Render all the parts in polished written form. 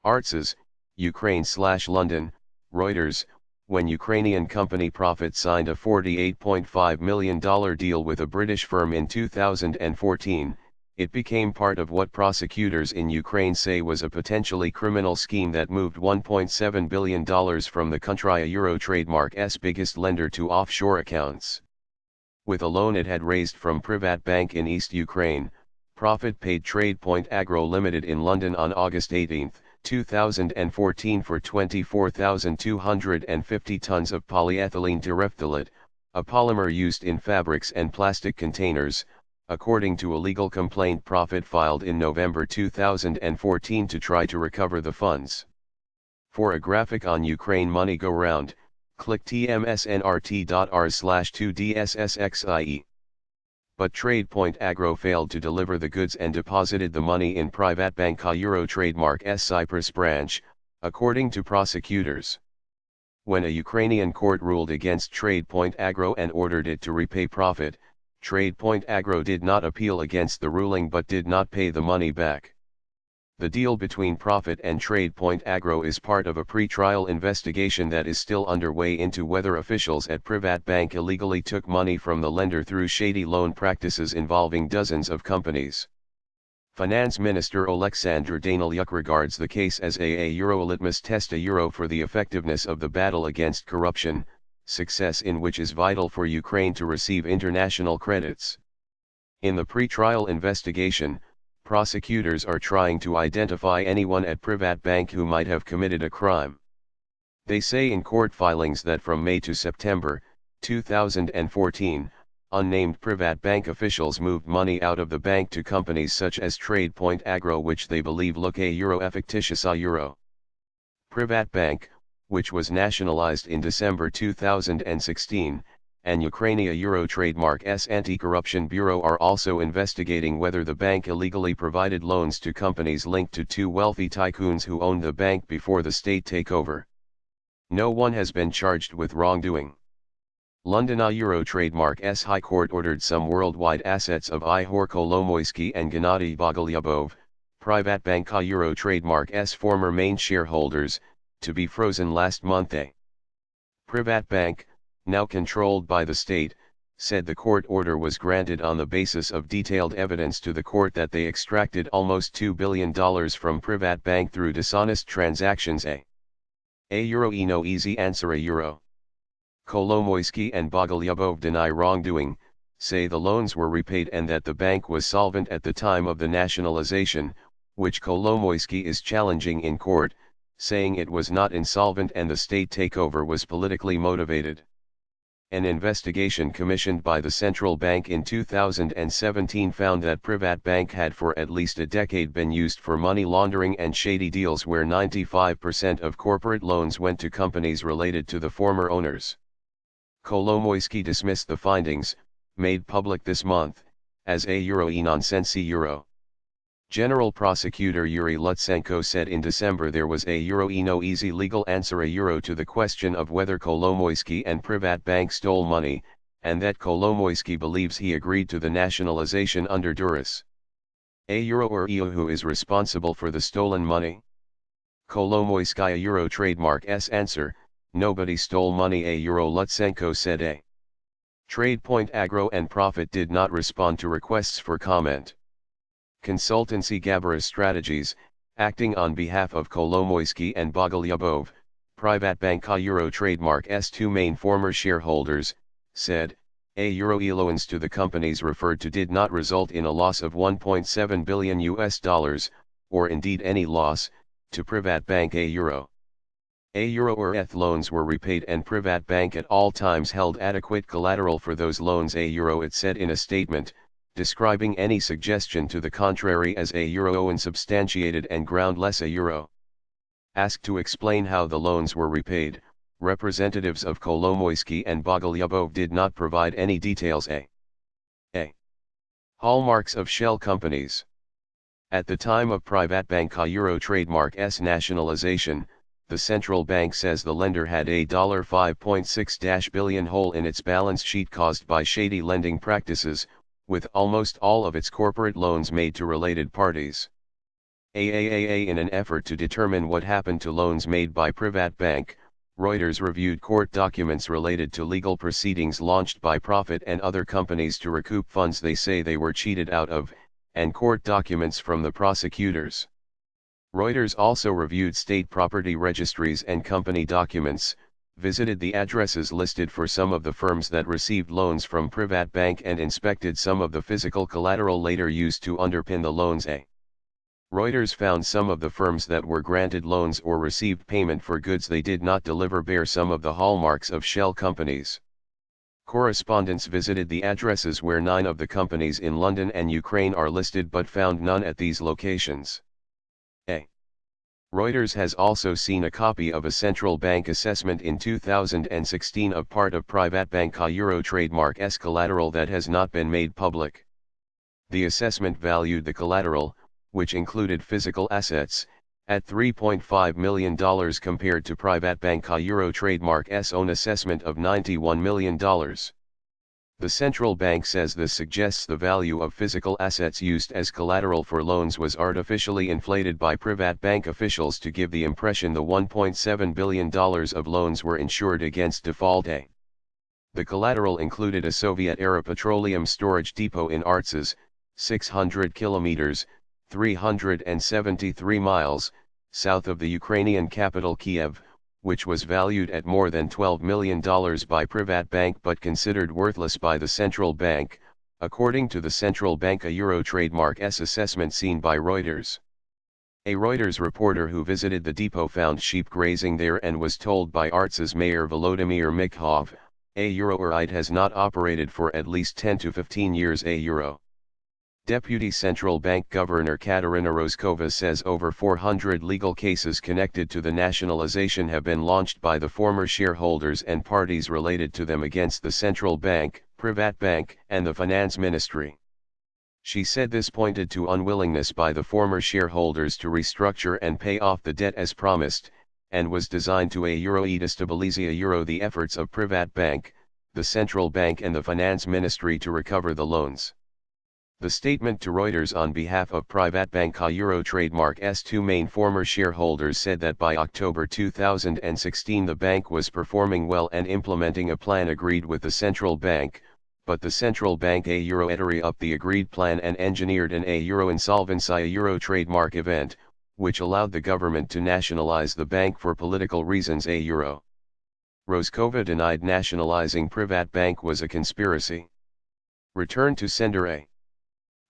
Artses, Ukraine/London, Reuters, when Ukrainian company Profit signed a $48.5 million deal with a British firm in 2014, it became part of what prosecutors in Ukraine say was a potentially criminal scheme that moved $1.7 billion from the country, a Euro trademark's biggest lender, to offshore accounts. With a loan it had raised from Privat Bank in East Ukraine, Profit paid TradePoint Agro Limited in London on August 18, 2014 for 24,250 tons of polyethylene terephthalate, a polymer used in fabrics and plastic containers, according to a legal complaint Profit filed in November 2014 to try to recover the funds. For a graphic on Ukraine money go round, click tmsnrt.rs/2dssxie. But TradePoint Agro failed to deliver the goods and deposited the money in Privatbanka Euro Trademark's Cyprus branch, according to prosecutors. When a Ukrainian court ruled against TradePoint Agro and ordered it to repay Profit, TradePoint Agro did not appeal against the ruling but did not pay the money back. The deal between Profit and TradePoint Agro is part of a pre-trial investigation that is still underway into whether officials at Privat Bank illegally took money from the lender through shady loan practices involving dozens of companies. Finance Minister Oleksandr Danylyuk regards the case as a Euro litmus test, a Euro for the effectiveness of the battle against corruption, success in which is vital for Ukraine to receive international credits. In the pre-trial investigation, prosecutors are trying to identify anyone at Privat Bank who might have committed a crime. They say in court filings that from May to September 2014, unnamed Privat Bank officials moved money out of the bank to companies such as TradePoint Agro, which they believe look a Euro fictitious a Euro. Privat Bank, which was nationalized in December 2016, and Ukrainia Euro Trademark's Anti-Corruption Bureau are also investigating whether the bank illegally provided loans to companies linked to two wealthy tycoons who owned the bank before the state takeover. No one has been charged with wrongdoing. London Euro Trademark's High Court ordered some worldwide assets of Ihor Kolomoisky and Gennady Bogolyubov, Privatbanka Euro Trademark's former main shareholders, to be frozen last month. Privat Bank, now controlled by the state, said the court order was granted on the basis of detailed evidence to the court that they extracted almost $2 billion from Privat Bank through dishonest transactions. A Euro no easy answer. A Euro. Kolomoisky and Bogolyubov deny wrongdoing, say the loans were repaid and that the bank was solvent at the time of the nationalization, which Kolomoisky is challenging in court, saying it was not insolvent and the state takeover was politically motivated. An investigation commissioned by the central bank in 2017 found that Privat Bank had for at least a decade been used for money laundering and shady deals where 95% of corporate loans went to companies related to the former owners. Kolomoisky dismissed the findings, made public this month, as a Euro nonsense Euro. General Prosecutor Yuri Lutsenko said in December there was a Euro no easy legal answer. A Euro to the question of whether Kolomoisky and Privat Bank stole money, and that Kolomoisky believes he agreed to the nationalization under duress. A Euro or EO who is responsible for the stolen money? Kolomoiskaya Euro Trademark's answer, nobody stole money. A Euro Lutsenko said. A TradePoint Agro and Profit did not respond to requests for comment. Consultancy Gabaris Strategies, acting on behalf of Kolomoisky and Bogolyubov, Privatbanka Euro Trademark's two main former shareholders, said, a Euro loans to the companies referred to did not result in a loss of $1.7 billion, or indeed any loss, to Privat Bank. A Euro or ETH loans were repaid and Privat Bank at all times held adequate collateral for those loans. A Euro it said in a statement, describing any suggestion to the contrary as a Euro unsubstantiated and groundless. A Euro. Asked to explain how the loans were repaid, representatives of Kolomoisky and Bogolyubov did not provide any details. A hallmarks of shell companies. At the time of Privatbanka Euro Trademark's nationalization, the central bank says the lender had a $5.6 billion hole in its balance sheet caused by shady lending practices, with almost all of its corporate loans made to related parties. In an effort to determine what happened to loans made by Privat Bank, Reuters reviewed court documents related to legal proceedings launched by Profit and other companies to recoup funds they say they were cheated out of, and court documents from the prosecutors. Reuters also reviewed state property registries and company documents, visited the addresses listed for some of the firms that received loans from Privat Bank and inspected some of the physical collateral later used to underpin the loans. Reuters found some of the firms that were granted loans or received payment for goods they did not deliver bear some of the hallmarks of shell companies. Correspondents visited the addresses where 9 of the companies in London and Ukraine are listed but found none at these locations. Reuters has also seen a copy of a central bank assessment in 2016 of part of Privat Bank Euro trademark S collateral that has not been made public. The assessment valued the collateral, which included physical assets, at $3.5 million compared to Privat Bank Euro trademark S own assessment of $91 million. The central bank says this suggests the value of physical assets used as collateral for loans was artificially inflated by Privat Bank officials to give the impression the $1.7 billion of loans were insured against default. The collateral included a Soviet-era petroleum storage depot in Artsas, 600 kilometers, 373 miles, south of the Ukrainian capital Kiev, which was valued at more than $12 million by Privat Bank but considered worthless by the central bank, according to the central bank Euro trademark S assessment seen by Reuters. A Reuters reporter who visited the depot found sheep grazing there and was told by Artsas mayor Volodymyr Mikhov, it has not operated for at least 10 to 15 years. Deputy Central Bank Governor Katerina Rozkova says over 400 legal cases connected to the nationalization have been launched by the former shareholders and parties related to them against the central bank, Privat Bank, and the finance ministry. She said this pointed to unwillingness by the former shareholders to restructure and pay off the debt as promised, and was designed to destabilize the efforts of Privat Bank, the central bank and the finance ministry to recover the loans. The statement to Reuters on behalf of Privat Bank Euro trademark S two main former shareholders said that by October 2016 the bank was performing well and implementing a plan agreed with the central bank, but the central bank ate up the agreed plan and engineered an insolvency trademark event, which allowed the government to nationalize the bank for political reasons. Rozkova denied nationalizing Privat Bank was a conspiracy. Return to sender.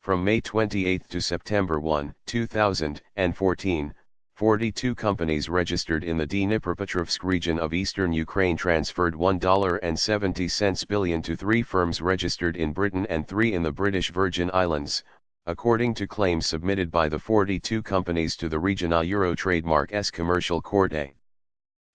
From May 28 to September 1, 2014, 42 companies registered in the Dnipropetrovsk region of eastern Ukraine transferred $1.70 billion to 3 firms registered in Britain and 3 in the British Virgin Islands, according to claims submitted by the 42 companies to the Regional Euro Trademark S Commercial Court.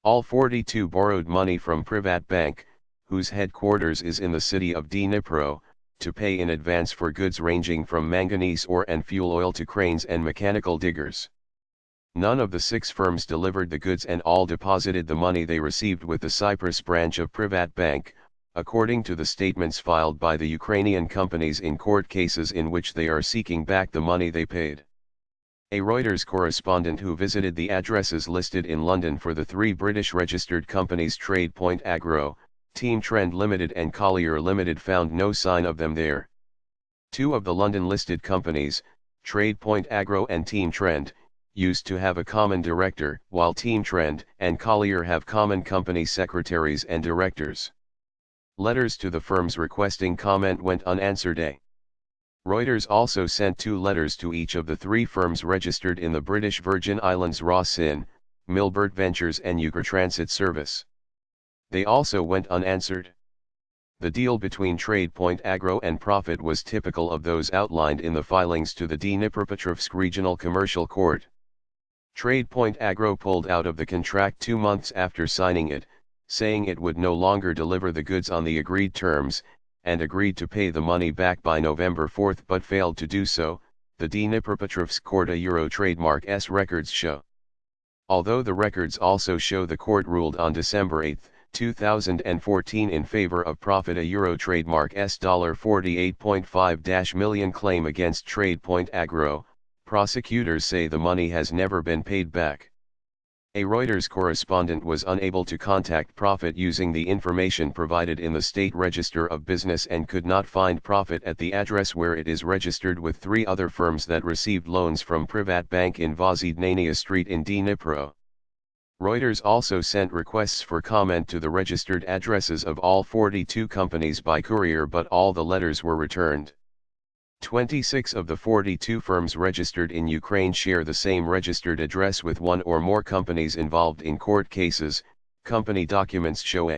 All 42 borrowed money from Privat Bank, whose headquarters is in the city of Dnipro, to pay in advance for goods ranging from manganese ore and fuel oil to cranes and mechanical diggers. None of the 6 firms delivered the goods and all deposited the money they received with the Cyprus branch of Privat Bank, according to the statements filed by the Ukrainian companies in court cases in which they are seeking back the money they paid. A Reuters correspondent who visited the addresses listed in London for the 3 British registered companies TradePoint Agro, Team Trend Limited and Collier Limited found no sign of them there. 2 of the London-listed companies, TradePoint Agro and Team Trend, used to have a common director, while Team Trend and Collier have common company secretaries and directors. Letters to the firms requesting comment went unanswered. Reuters also sent 2 letters to each of the 3 firms registered in the British Virgin Islands Rawson, Milbert Ventures and Ukrtransit Service. They also went unanswered. The deal between TradePoint Agro and Profit was typical of those outlined in the filings to the Dnipropetrovsk Regional Commercial Court. TradePoint Agro pulled out of the contract 2 months after signing it, saying it would no longer deliver the goods on the agreed terms, and agreed to pay the money back by November 4 but failed to do so, the Dnipropetrovsk Court Euro Trademark S records show. Although the records also show the court ruled on December 8, 2014 in favor of Profit Euro Trademark S $48.5 million claim against TradePoint Agro, Prosecutors say the money has never been paid back. A Reuters correspondent was unable to contact Profit using the information provided in the State Register of Business and could not find Profit at the address where it is registered with 3 other firms that received loans from Privat Bank in Vozhednaya Street in Dnipro. Reuters also sent requests for comment to the registered addresses of all 42 companies by courier, but all the letters were returned. 26 of the 42 firms registered in Ukraine share the same registered address with one or more companies involved in court cases, company documents show.